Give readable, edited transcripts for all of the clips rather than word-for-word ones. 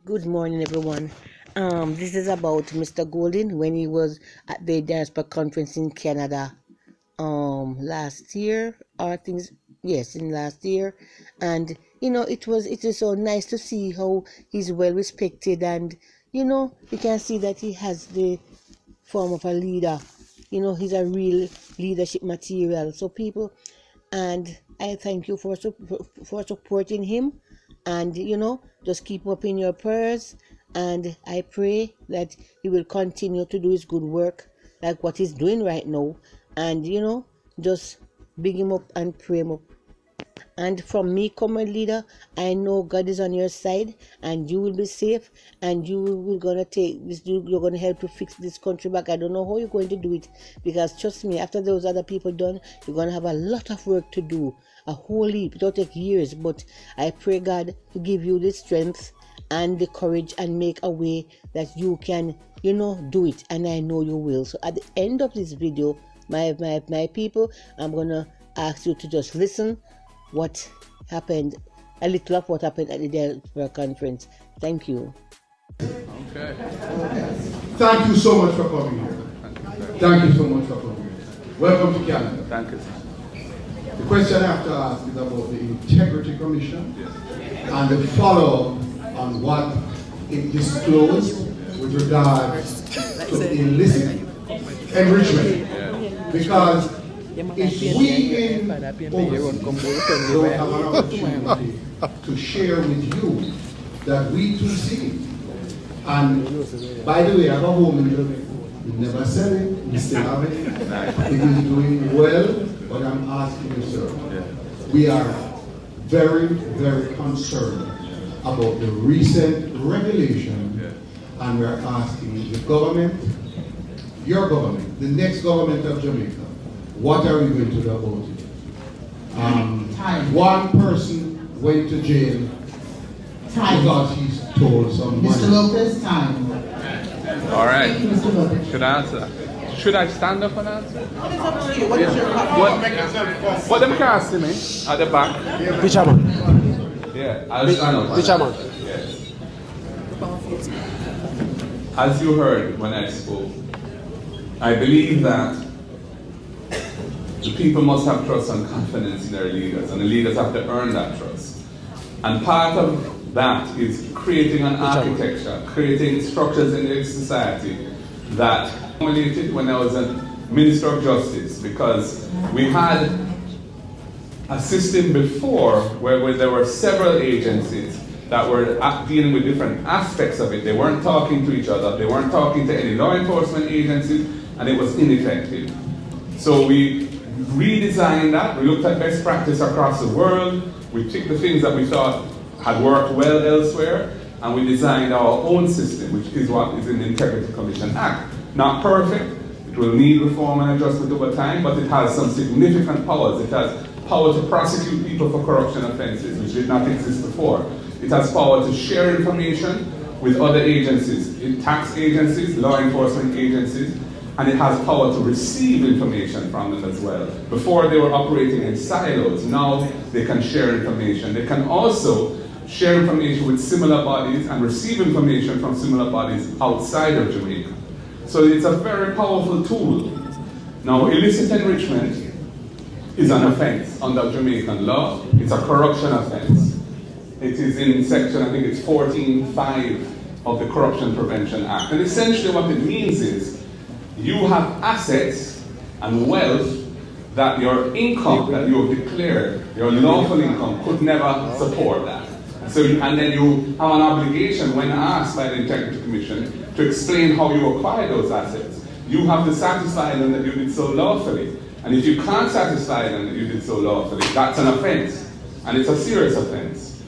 Good morning, everyone. This is about Mr. Golden when he was at the diaspora conference in Canada last year, or things yes, in last year, and it is so nice to see how he's well respected, and you can see that he has the form of a leader. He's a real leadership material. So people, and I thank you for supporting him, and just keep up in your prayers, and I pray that he will continue to do his good work like what he's doing right now, and just big him up and pray him up. And from me, Comrade leader, I know God is on your side, and you will be safe, and you will gonna take this. You're gonna help to fix this country back. I don't know how you're going to do it, because trust me, after those other people done, you're gonna have a lot of work to do, a whole heap. It'll take years, but I pray God to give you the strength and the courage and make a way that you can, do it. And I know you will. So at the end of this video, my people, I'm gonna ask you to just listen what happened, a little of what happened at the diaspora conference. Thank you. Okay. Thank you so much for coming here. Thank you so much for coming here. Welcome to Canada. Thank you. The question I have to ask is about the Integrity Commission and the follow-up on what it disclosed with regards to illicit enrichment. Because if we in overseas don't have an opportunity to share with you that we too see, and by the way, I have a home in Jamaica. We never sell it, we still have it. It is doing well, but I'm asking you, sir, we are very, very concerned about the recent regulation, and we're asking the government, your government, the next government of Jamaica, what are we going to do about it? One person went to jail because he's told some money. Mr. Lopez, time. All right. Thank you, Mr. Lopez. Should I answer? Should I stand up and answer? What them casting me at the back? Fisherman. Yeah, I'll stand up. Fisherman. Yes. As you heard when I spoke, I believe that the people must have trust and confidence in their leaders, and the leaders have to earn that trust. And part of that is creating an architecture, creating structures in the society that formulated when I was a Minister of Justice, because we had a system before where there were several agencies that were dealing with different aspects of it. They weren't talking to each other, they weren't talking to any law enforcement agencies, and it was ineffective. So we redesigned that. We looked at best practice across the world. We took the things that we thought had worked well elsewhere, and we designed our own system, which is what is in the Integrity Commission Act. Not perfect. It will need reform and adjustment over time, but it has some significant powers. It has power to prosecute people for corruption offenses, which did not exist before. It has power to share information with other agencies, tax agencies, law enforcement agencies, and it has power to receive information from them as well. Before they were operating in silos, now they can share information. They can also share information with similar bodies and receive information from similar bodies outside of Jamaica. So it's a very powerful tool. Now, illicit enrichment is an offense under Jamaican law. It's a corruption offense. It is in section, I think it's 14.5 of the Corruption Prevention Act. And essentially what it means is, you have assets and wealth that your income that you have declared, your lawful income, could never support that. So, and then you have an obligation when asked by the Integrity Commission to explain how you acquired those assets. You have to satisfy them that you did so lawfully. And if you can't satisfy them that you did so lawfully, that's an offense. And it's a serious offense.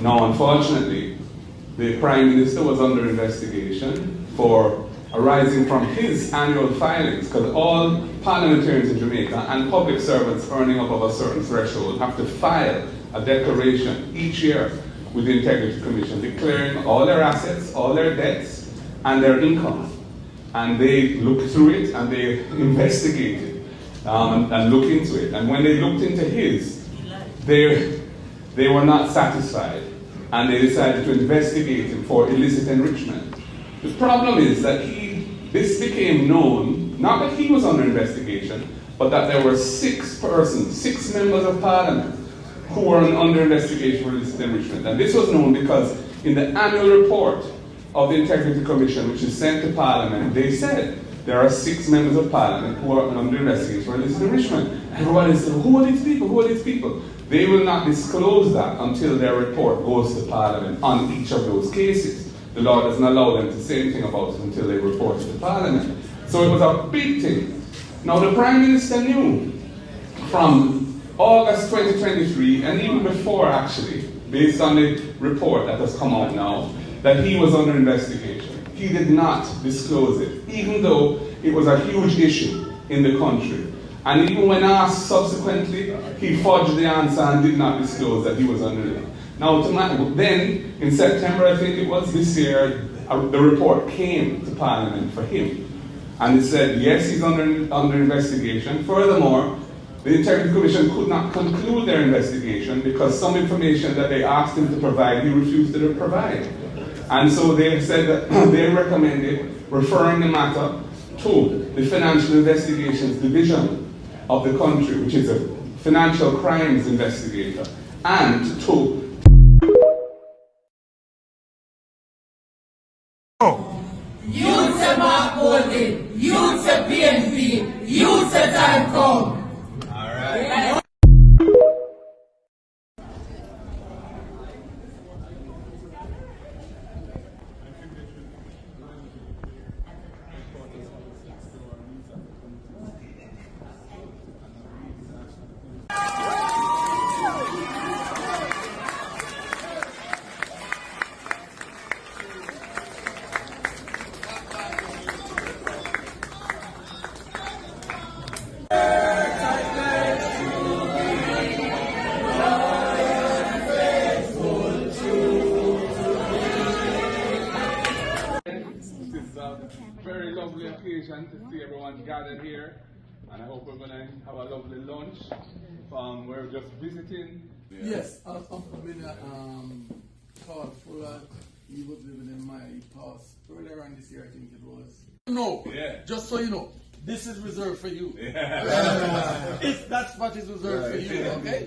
Now, unfortunately, the Prime Minister was under investigation for arising from his annual filings, because all parliamentarians in Jamaica and public servants earning above a certain threshold have to file a declaration each year with the Integrity Commission declaring all their assets, all their debts, and their income. And they look through it and they investigate it and look into it. And when they looked into his, they were not satisfied and they decided to investigate him for illicit enrichment. The problem is that this became known, not that he was under investigation, but that there were 6 persons, 6 members of parliament, who were under investigation for illicit enrichment. And this was known because in the annual report of the Integrity Commission, which is sent to Parliament, they said there are 6 members of Parliament who are under investigation for illicit enrichment. Everybody said, who are these people? Who are these people? They will not disclose that until their report goes to Parliament on each of those cases. The law doesn't allow them to say anything about it until they report it to Parliament. So it was a big thing. Now the Prime Minister knew from August 2023, and even before actually, based on the report that has come out now, that he was under investigation. He did not disclose it, even though it was a huge issue in the country. And even when asked subsequently, he fudged the answer and did not disclose that he was under it. Now, then, in September, I think it was, this year, the report came to Parliament for him. And it said, yes, he's under investigation. Furthermore, the Integrity Commission could not conclude their investigation because some information that they asked him to provide, he refused to provide. And so they said that they recommended referring the matter to the Financial Investigations Division of the country, which is a financial crimes investigator, and to Youth say Mark Golding, youth say PNP, youth say time come. All right. Very lovely occasion to see everyone gathered here, and I hope we're going to have a lovely lunch. We're just visiting. Yes, I'm familiar. Carl Fuller, he was living in my house earlier on this year, I think it was. No, just so you know, this is reserved for you. That spot is reserved for you, okay?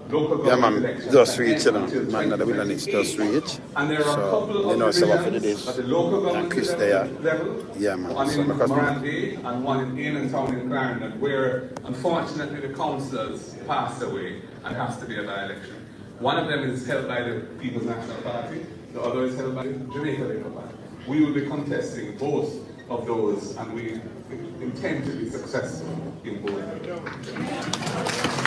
Yeah, man, just reach, you know, man, the wilderness just reach. And there are a couple of so for the days, at the local government Chris there. level, Yeah, man. one So in because Comrade and one in Town in Clarendon, where unfortunately the councillors passed away and has to be a by-election. One of them is held by the People's National Party, the other is held by the Jamaica Labour Party. We will be contesting both of those, and we intend to be successful in both of them.